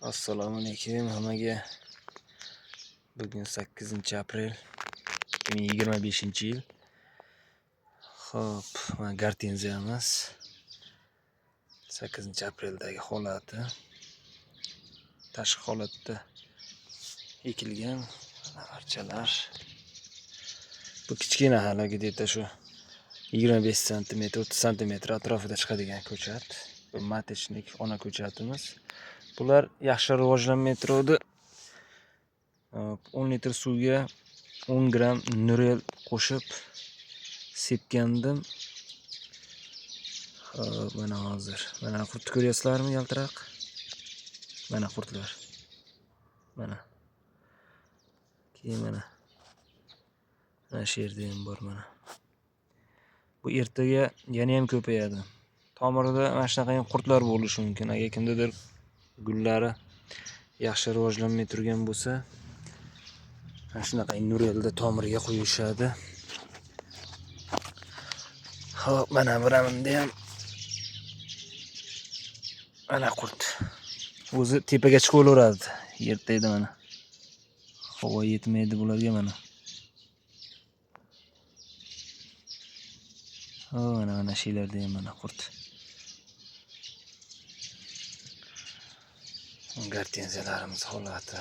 Assalomu alaykum hammaga. Bugun 8-aprel 2025-yil. Xo'p, mana gortenziyamiz 8-apreldagi holati. Tashqi holatda ekilgan archalar. Bu kichkina hali deta shu 25 sm, 30 sm atrofida chiqadigan ko'chat. Bu matechnik ona ko'chatimiz. Bular yaxshi rivojlanmay turadi. 10 litr suvga 10 gram nurel qo'shib sepgandim. Mana hozir. Mana qurt ko'ryapsizlarmi yaltiroq? Mana qurtlar. Mana. Keyin mana. Mana shu yerda ham bor mana. Bu ertaga yana ham ko'payadi. Tomirida mana shunaqa ham qurtlar bo'lishi mumkin. Agar kimdadir gullari yaxshi rivojlanmay turgan bo'lsa, mana shunaqa nurelda tomiriga qo'yishadi. Xo'p, mana buramda ham mana qurt. O'zi tepaga chiqaveradi. Yerda mana. Havo yetmaydi bularga mana. Mana shuylarda ham mana qurt. Gortenziyalarimiz holati.